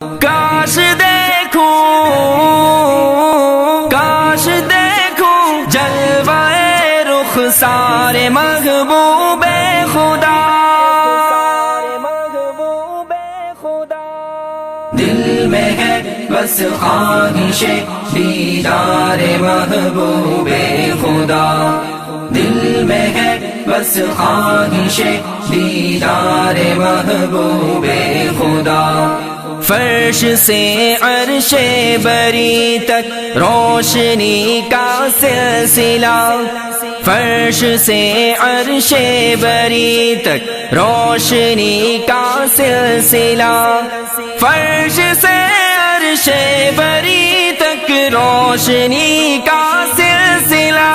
کاش دیکھوں جلوہ رخسار محبوب خدا، دل میں ہے بس خواہش دیدار محبوب خدا، دل میں ہے بس خواہش دیدار محبوب خدا۔ فرش سے عرش بری تک روشنی کا سلسلہ، فرش سے عرش بری تک روشنی کا سلسلہ، فرش سے عرش بری تک روشنی کا سلسلہ۔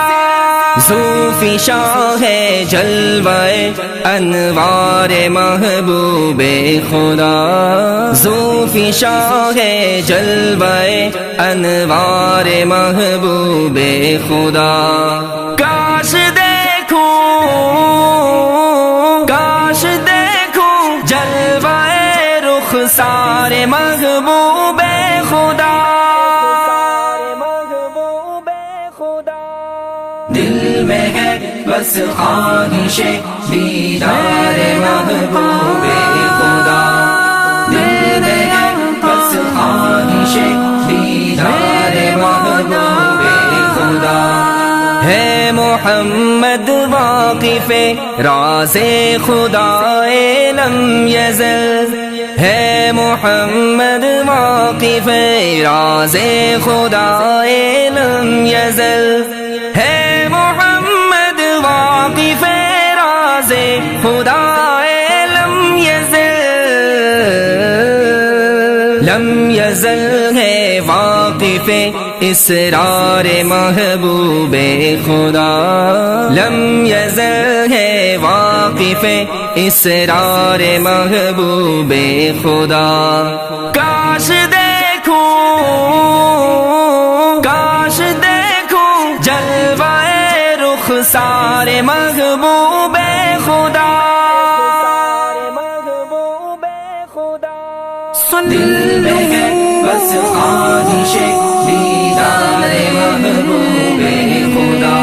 صوفی شاہ ہے جلوہ انوار محبوب خدا، صوفی شاہ ہے جلوہ انوار محبوب خدا۔ کاش دیکھوں جلوہ رخسار محبوب خدا، دل میں ہے بس خواہش دیدار محبوب خدا، دل میں ہے بس خواہش دیدار محبوب خدا۔ ہے محمد واقف راز خدا لم یزل، ہے محمد واقف راز خدا لم یزل، ہے محمد واقف راز خدا لم یزل، لم یزل ہے واقف اسرار محبوب خدا، لم یزل ہے واقف اسرار محبوب خدا۔ کاش دیکھوں جلوہ رخسار محبوب خدا، دل میں ہے بس خواہش دیدار محبوب خدا،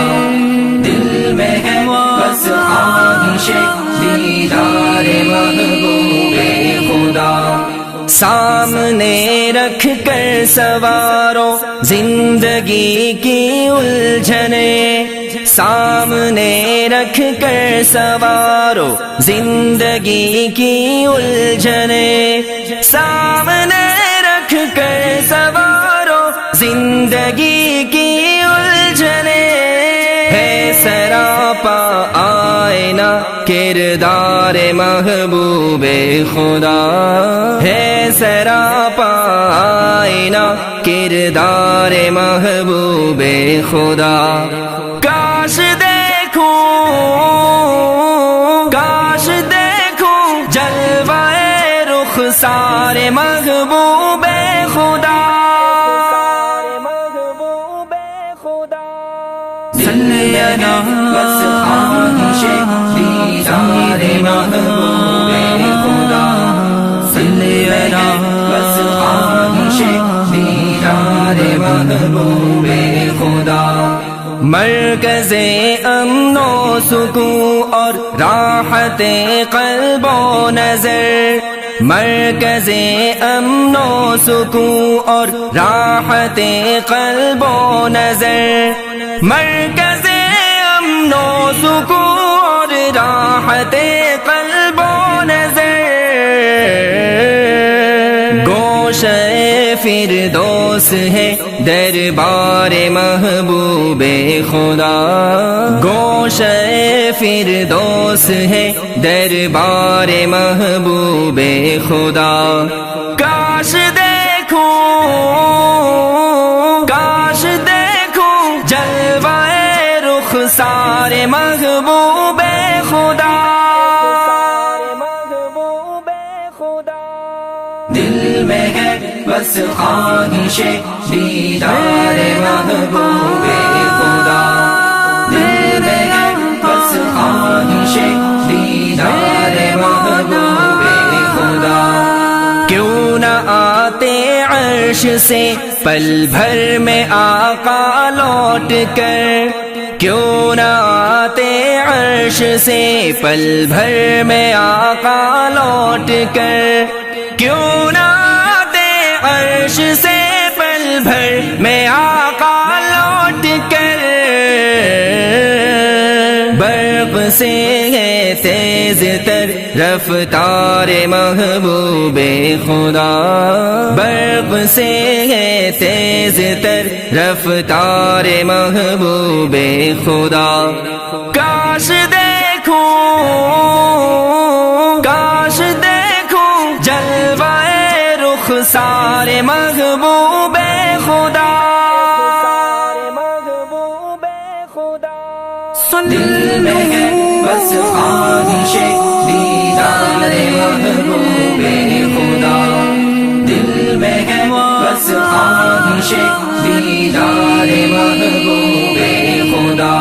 دل میں ہے بس خواہش دیدار محبوب خدا۔ سامنے رکھ کر سوارو زندگی کی الجھنیں، سامنے رکھ کر سوارو زندگی کی الجھنیں، سامنے رکھ کر سوارو زندگی کی الجھنیں۔ ہے سراپا آئینہ کردار محبوب خدا، ہے سراپا آئینہ کردار محبوب خدا۔ کاش دیکھوں جلوہ رخسار محبوب خدا، صلی بس خواہش دیدار محبوب خدا، صلی بس خواہش دیدار محبوب خدا۔ مرکز امن و سکون اور راحت قلب و نظر، مرکز امن و سکون اور راحت قلب و نظر، مرکز امن و سکون اور راحت قلب و نظر۔ گوشہ فردوس ہے دربار محبوب خدا، گوشہ فردوس ہے دربار محبوب خدا۔ کاش دیکھوں جلوہ رخسار محبوب خدا، دل میں ہے بس خواہش دیدار محبوب خدا، دل میں ہے بس خواہش دیدار محبوب خدا۔ کیوں نہ عرش سے پل بھر میں آقا لوٹ کر، کیوں نہ آتے عرش سے پل بھر میں آقا لوٹ کر، کیوں نہ آتے عرش سے پل بھر میں آقا لوٹ کر، برق سے ہے تیز تر رفتار محبوب خدا، برق سے ہے تیز تر رفتار محبوب خدا، کاش دیکھوں جلوہ رخسار محبوب خدا، دل میں ہے بس خواہش دیدار محبوب خدا، دل میں ہے بس خواہش دیدار محبوب خدا،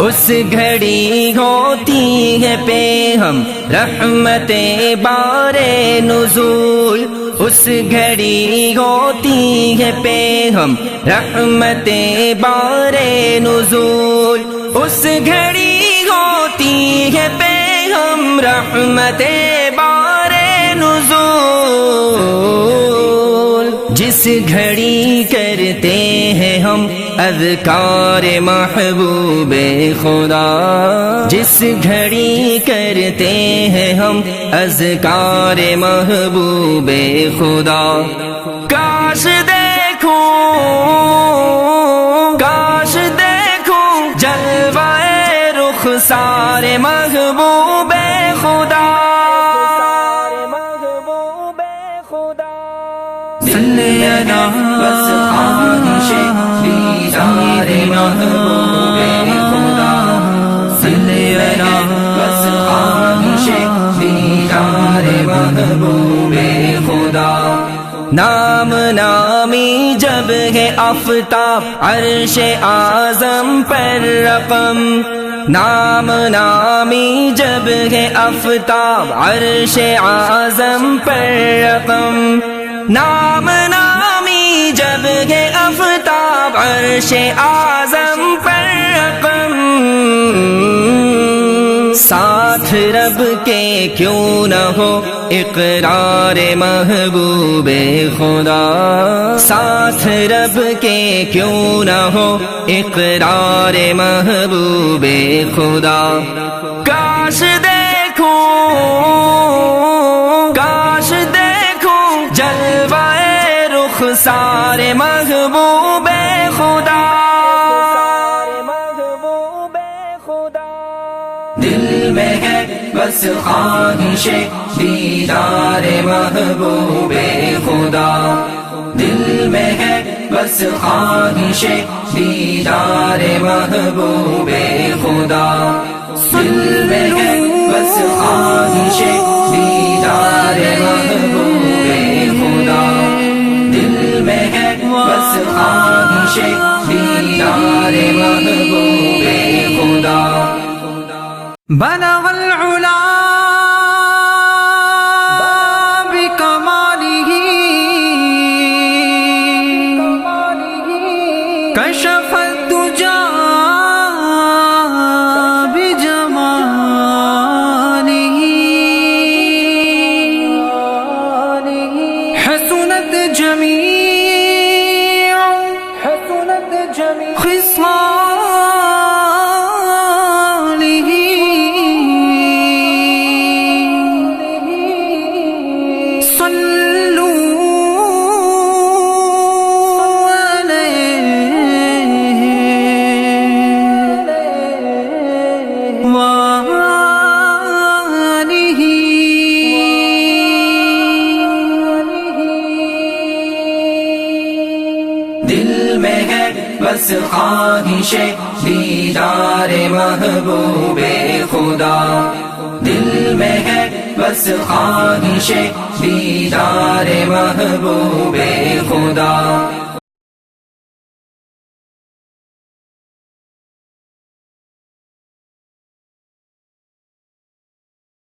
اس گھڑی ہوتی ہے پہ ہم رحمت بار نزول، اس گھڑی ہوتی ہے پہ ہم رحمت بار نزول، اس گھڑی ہوتی ہے پہ ہم رحمت بار نزول، جس گھڑی کرتے ہیں ہم اذکار محبوب خدا، جس گھڑی کرتے ہیں ہم اذکار محبوب خدا، کاش دیکھوں جلوہ رخسار محبوب خدا، دل میں ہے بس خواہش دیدار محبوب خدا، دل میں ہے بس خواہش دیدار محبوب خدا، نام نامی جب ہے آفتاب عرش اعظم پر رقم، نام نامی جب ہے آفتاب عرش اعظم پر رقم، نام نامی جب ہے آفتاب عرش اعظم پر رقم، ساتھ رب کے کیوں نہ ہو اقرار محبوب خدا، ساتھ رب کے کیوں نہ ہو اقرار محبوب خدا، کاش دیکھوں جلوہ رخسار محبوب خدا، دل میں ہے بس خواہش دیدار محبوب خدا، دل میں ہے بس خواہش دیدار محبوب خدا، دل میں ہے بس خواہش دیدار محبوب خدا، دل میں ہے بس خواہش دیدار محبوب خدا، بلغ العلا بکمالہ کشف الدجا بجمالہ حسنت جمیع خصالہ دل میں ہے بس خواہش دیدار محبوب خدا، دل میں ہے بس خواہش دیدار محبوب خدا،